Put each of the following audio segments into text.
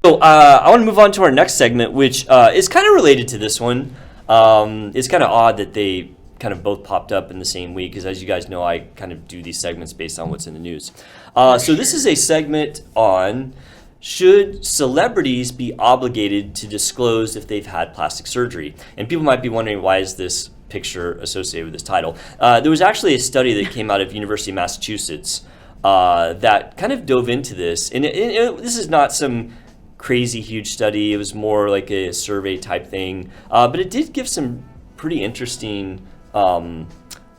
So I want to move on to our next segment, which is kind of related to this one. It's kind of odd that they kind of both popped up in the same week, because as you guys know, I kind of do these segments based on what's in the news. So this is a segment on, should celebrities be obligated to disclose if they've had plastic surgery? And people might be wondering, why is this picture associated with this title? There was actually a study that came out of University of Massachusetts that kind of dove into this. And this is not some crazy huge study. It was more like a survey type thing. But it did give some pretty interesting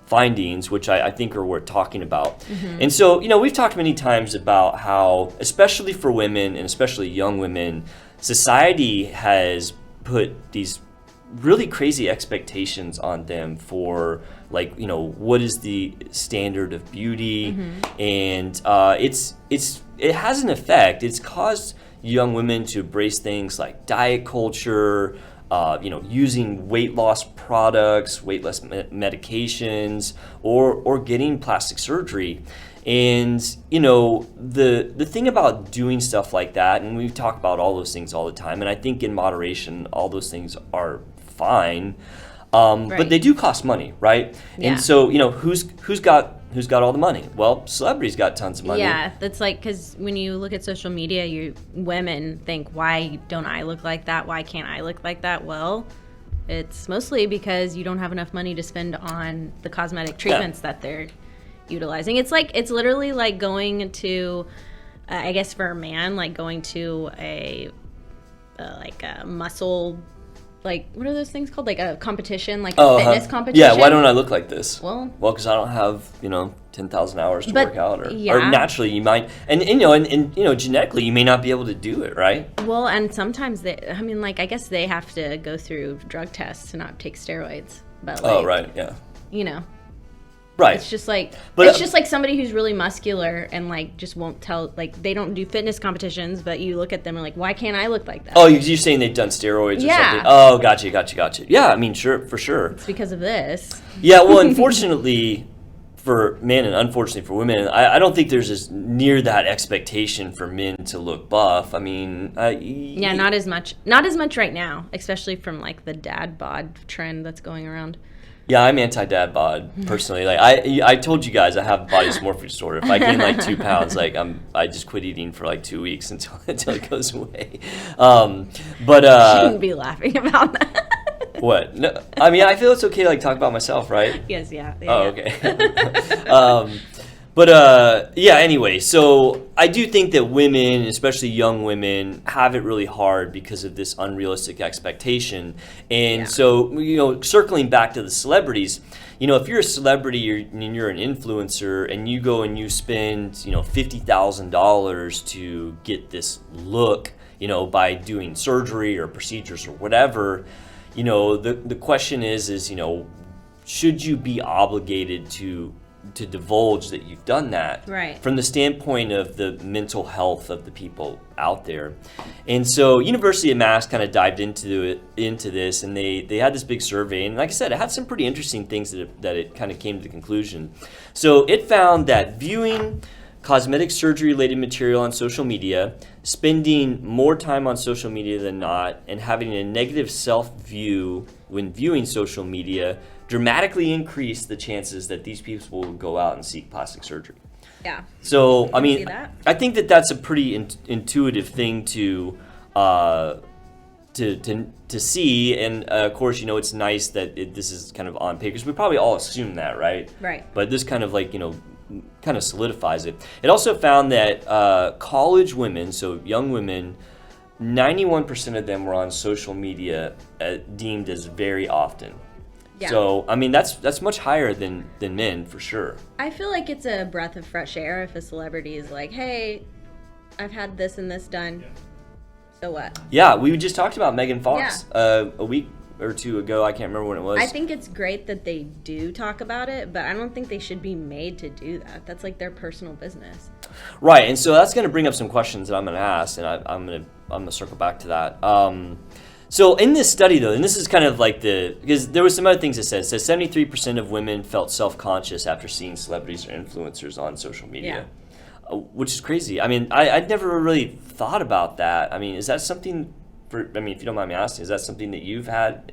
findings, which I think are worth talking about. Mm-hmm. And so, we've talked many times about how, especially for women and especially young women, society has put these really crazy expectations on them for, like, what is the standard of beauty. Mm-hmm. And it has an effect. It's caused young women to embrace things like diet culture, using weight loss products, weight loss medications, or getting plastic surgery. And, the thing about doing stuff like that, and we talk about all those things all the time, and I think in moderation, all those things are fine, right. But they do cost money, right? Yeah. And so, who's got all the money? Well, celebrities got tons of money. Yeah, that's like, because when you look at social media, women think, why don't I look like that? Why can't I look like that? Well, it's mostly because you don't have enough money to spend on the cosmetic treatments that they're utilizing. It's literally like going to, I guess for a man, like going to a muscle, like, what are those things called? Like a competition, like a fitness competition? Yeah, why don't I look like this? Well, because I don't have, 10,000 hours to work out. Or naturally you might, and genetically you may not be able to do it, right? Well, and sometimes I guess they have to go through drug tests to not take steroids. But right, yeah. Right. It's just like, somebody who's really muscular and just won't tell, they don't do fitness competitions, but you look at them and why can't I look like that? Oh, you're saying they've done steroids or something? Oh, gotcha. Yeah, sure, for sure. It's because of this. Yeah, well, unfortunately for men and unfortunately for women, I don't think there's near that expectation for men to look buff. Not as much right now, especially from the dad bod trend that's going around. Yeah, I'm anti-dad bod personally. I told you guys I have body dysmorphia disorder. If I gain 2 pounds, I just quit eating for 2 weeks until it goes away. Shouldn't be laughing about that. What? No, I feel it's okay to talk about myself, right? Yes, yeah. Oh, okay. Anyway, so I do think that women, especially young women, have it really hard because of this unrealistic expectation. And so, circling back to the celebrities, if you're a celebrity and you're an influencer and you go and you spend, $50,000 to get this look, by doing surgery or procedures or whatever, the question is, should you be obligated to divulge that you've done that, right, from the standpoint of the mental health of the people out there? And so University of Mass kind of dived into this, and they had this big survey, and like I said, it had some pretty interesting things that it kind of came to the conclusion. So it found that viewing cosmetic surgery related material on social media, spending more time on social media than not, and having a negative self-view when viewing social media dramatically increase the chances that these people will go out and seek plastic surgery. Yeah. So, I think that that's a pretty intuitive thing to see, and of course, it's nice that this is kind of on paper, because we probably all assume that, right? Right. But this kind of kind of solidifies it. It also found that college women, so young women, 91% of them were on social media deemed as very often. Yeah. So, that's much higher than men, for sure. I feel like it's a breath of fresh air if a celebrity is like, hey, I've had this and this done. So what? Yeah, we just talked about Megan Fox a week or two ago. I can't remember when it was. I think it's great that they do talk about it, but I don't think they should be made to do that. That's their personal business. Right, and so that's going to bring up some questions that I'm going to ask, and I'm going to circle back to that. So in this study, though, and this is kind of because there was some other things it says 73% of women felt self-conscious after seeing celebrities or influencers on social media. which is crazy. I mean, I'd never really thought about that. I mean, is that something if you don't mind me asking, is that something that you've had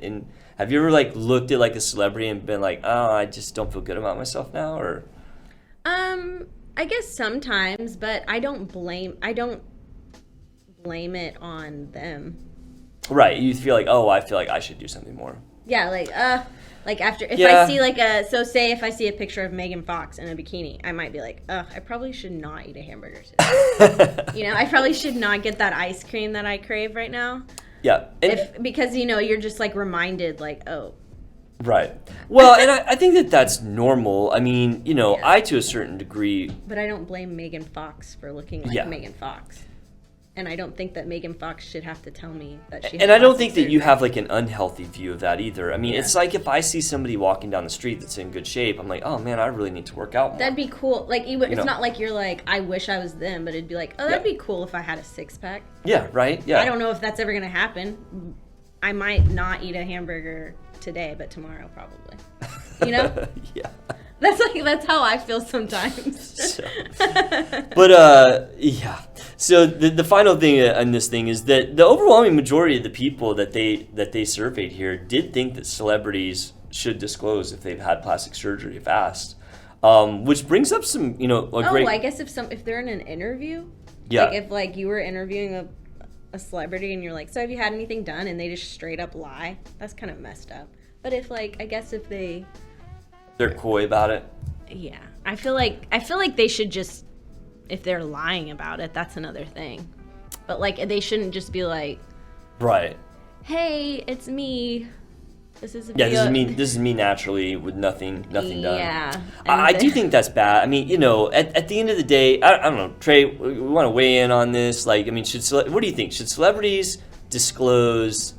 have you ever like looked at like a celebrity and been like, oh, I just don't feel good about myself now, or? I guess sometimes, but I don't blame it on them. Right. You feel like, oh, I feel like I should do something more. Yeah, like after if I see like say if I see a picture of Megan Fox in a bikini, I might be like, I probably should not eat a hamburger today. I probably should not get that ice cream that I crave right now. Yeah. Because you're just like reminded like, oh. Right. Well, and I think that's normal. I mean, I to a certain degree. But I don't blame Megan Fox for looking like Megan Fox. And I don't think that Megan Fox should have to tell me that she. And I don't think that you have like an unhealthy view of that either. I mean, it's like if I see somebody walking down the street that's in good shape, I'm like, oh man, I really need to work out more. That'd be cool. Like it's not like you're like, I wish I was them, but it'd be like, oh, that'd be cool if I had a 6-pack. Yeah. Right. Yeah. I don't know if that's ever gonna happen. I might not eat a hamburger today, but tomorrow probably. Yeah. That's how I feel sometimes. Yeah. So the final thing on this thing is that the overwhelming majority of the people that they surveyed here did think that celebrities should disclose if they've had plastic surgery if asked, which brings up some great. I guess if they're in an interview, yeah. Like if like you were interviewing a celebrity and you're like, so have you had anything done, and they just straight up lie, that's kind of messed up. But if like I guess if they're coy about it. Yeah, I feel like they should just, if they're lying about it, that's another thing. But like they shouldn't just be like, right. Hey, it's me. This is this is me naturally with nothing done. Yeah. I do think that's bad. I mean, at the end of the day, I don't know, Trey, we want to weigh in on this. Like, I mean, what do you think? Should celebrities disclose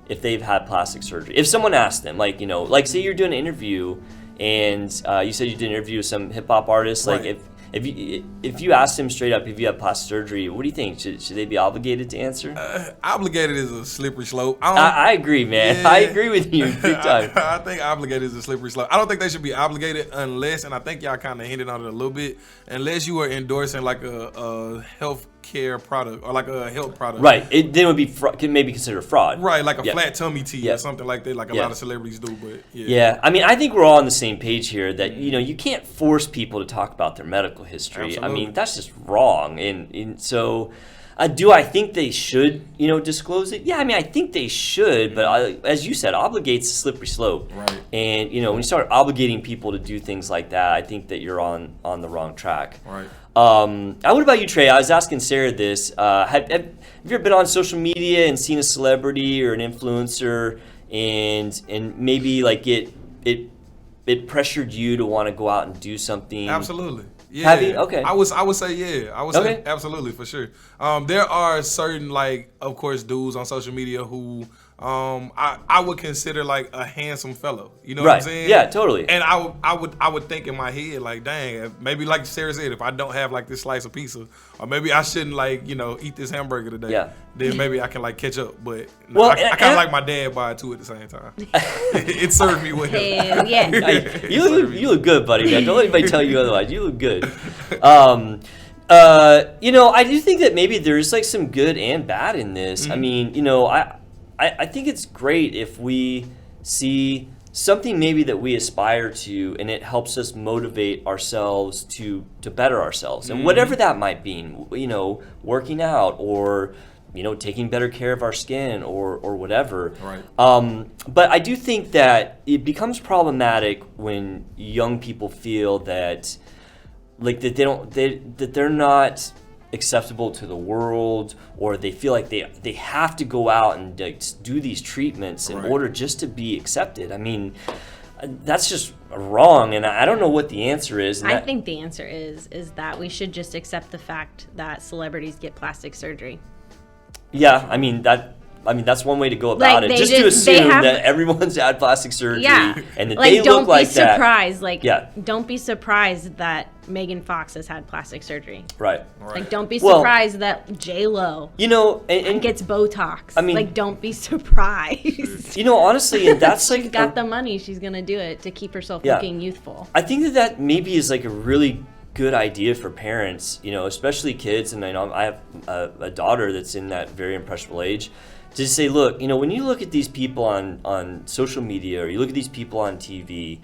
if they've had plastic surgery? If someone asked them, like, like say you're doing an interview and you said you did an interview with some hip hop artist, like right. if you asked them straight up if you have plastic surgery, what do you think? Should they be obligated to answer? Obligated is a slippery slope. I agree, man. Yeah. I agree with you big time. I think obligated is a slippery slope. I don't think they should be obligated unless, and I think y'all kind of hinted on it a little bit, unless you are endorsing like a health care product or like a health product. Right. Then it would be can maybe consider fraud. Right, like a flat tummy tea or something like that, like a lot of celebrities do. But yeah, I mean, I think we're all on the same page here that you can't force people to talk about their medical history. Absolutely. I mean, that's just wrong. And so, do I think they should disclose it? Yeah, I mean, I think they should, but as you said, obligate's a slippery slope. Right. And when you start obligating people to do things like that, I think that you're on the wrong track. Right. What about you, Trey? I was asking Sarah this. Have you ever been on social media and seen a celebrity or an influencer and maybe like it pressured you to want to go out and do something? Absolutely. Yeah. Have you? Okay. I would say yeah. I would say absolutely for sure. There are certain of course dudes on social media who I would consider like a handsome fellow. You know what I'm saying? Yeah, totally. And I would think in my head like, dang, maybe like Sarah said, if I don't have like this slice of pizza, or maybe I shouldn't eat this hamburger today. Yeah. Then maybe I can catch up. But I kind of like my dad by it too at the same time. It served me well. Hell yeah. You look good, buddy, man. Don't let anybody tell you otherwise. You look good. I do think that maybe there's like some good and bad in this. Mm-hmm. I mean, I think it's great if we see something maybe that we aspire to and it helps us motivate ourselves to better ourselves. And whatever that might be, working out or, taking better care of our skin or whatever. Right. But I do think that it becomes problematic when young people feel that that they're not acceptable to the world, or they feel like they have to go out and do these treatments in order just to be accepted. I mean, that's just wrong, and I don't know what the answer is. I think the answer is that we should just accept the fact that celebrities get plastic surgery. Yeah, I mean that's one way to go about it. Just to assume that everyone's had plastic surgery and that they look like that. Don't be surprised that Megan Fox has had plastic surgery. Right. Like, don't be surprised that J-Lo and gets Botox. I mean, don't be surprised. Honestly, and that's she's got the money. She's gonna do it to keep herself looking youthful. I think that maybe is like a really good idea for parents, especially kids, and I know I have a daughter that's in that very impressionable age, to just say, look, when you look at these people on social media or you look at these people on TV,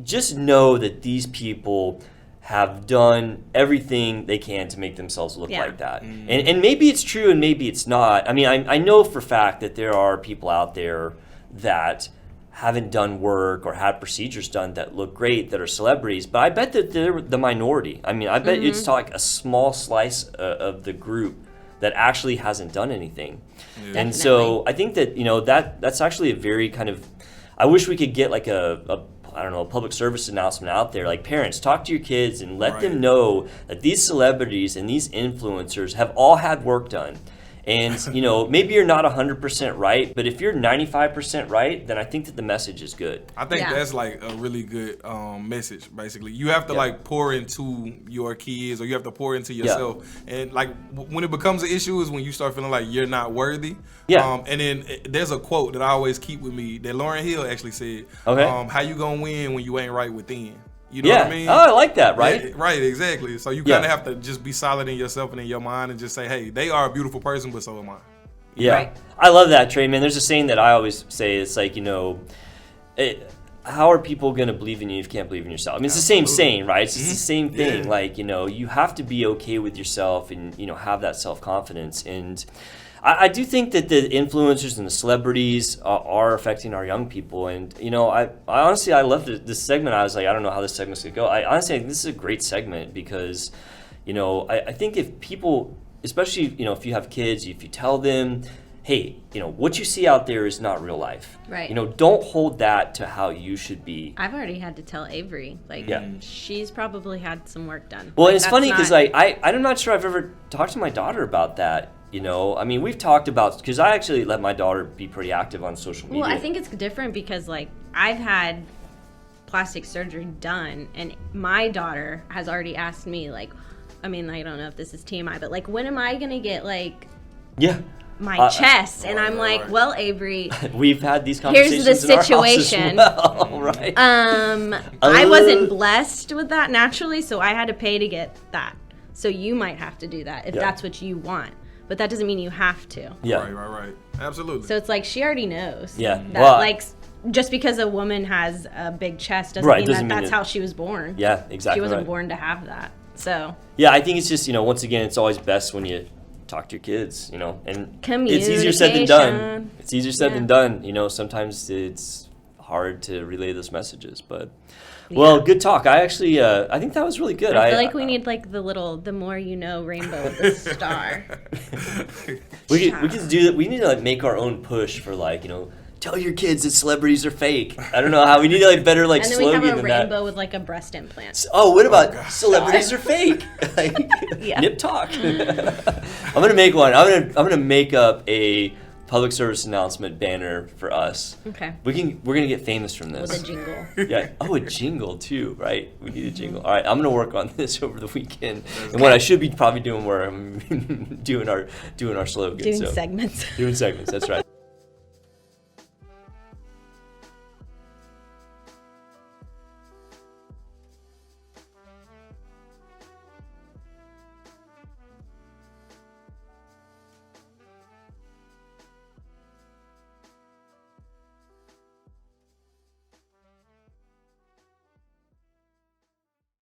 just know that these people have done everything they can to make themselves look like that. And maybe it's true and maybe it's not. I mean, I know for a fact that there are people out there that haven't done work or had procedures done that look great that are celebrities, but I bet that they're the minority. I mean, I bet it's like a small slice of the group that actually hasn't done anything. And so I think that, that's actually a very kind of, I wish we could get like a public service announcement out there. Like, parents, talk to your kids and let them know that these celebrities and these influencers have all had work done. And, maybe you're not 100% right, but if you're 95% right, then I think that the message is good. I think that's like a really good message, basically. You have to like pour into your kids, or you have to pour into yourself. And like when it becomes an issue is when you start feeling like you're not worthy. And then there's a quote that I always keep with me that Lauryn Hill actually said, how you gonna win when you ain't right within? You know what I mean? Oh, I like that, right? Yeah, right, exactly. So you kind of have to just be solid in yourself and in your mind and just say, hey, they are a beautiful person, but so am I. Yeah. Right. I love that, Trey, man. There's a saying that I always say. It's like, how are people going to believe in you if you can't believe in yourself? I mean, it's the same saying, right? It's the same thing. Like, you have to be okay with yourself and, have that self-confidence. And I do think that the influencers and the celebrities are affecting our young people. And, I honestly, I loved this segment. I was like, I don't know how this segment's going to go. I honestly think this is a great segment because, I think if people, especially, if you have kids, if you tell them, hey, what you see out there is not real life. Right. Don't hold that to how you should be. I've already had to tell Avery, she's probably had some work done. Well, it's funny because I'm not sure I've ever talked to my daughter about that. I mean, we've talked about, because I actually let my daughter be pretty active on social media. Well, I think it's different because, I've had plastic surgery done, and my daughter has already asked me, I don't know if this is TMI, but, when am I going to get, my chest? And I'm like, well, Avery, we've had these conversations here's the situation. In our house as well, right? I wasn't blessed with that naturally, so I had to pay to get that. So you might have to do that if that's what you want. But that doesn't mean you have to. Yeah. Right. Absolutely. So it's like she already knows. Yeah. That, just because a woman has a big chest doesn't mean that's how she was born. Yeah, exactly. She wasn't born to have that. So. Yeah, I think it's just, once again, it's always best when you talk to your kids, and it's easier said than done. It's easier said than done. Sometimes it's hard to relay those messages, but. Well, good talk. I actually, I think that was really good. I feel like we need the more you know rainbow with the star. we could do that. We need to make our own push for tell your kids that celebrities are fake. I don't know how. We need better slogan than that. And then we have a rainbow with a breast implant. Oh, what about celebrities are fake? Nip talk. I'm gonna make one. I'm gonna make up a public service announcement banner for us. Okay. We're gonna get famous from this. With a jingle. Yeah. Oh, a jingle too, right? We need a jingle. All right, I'm gonna work on this over the weekend. And what I should be probably doing, where I'm doing our slogan. Doing segments. Doing segments. That's right.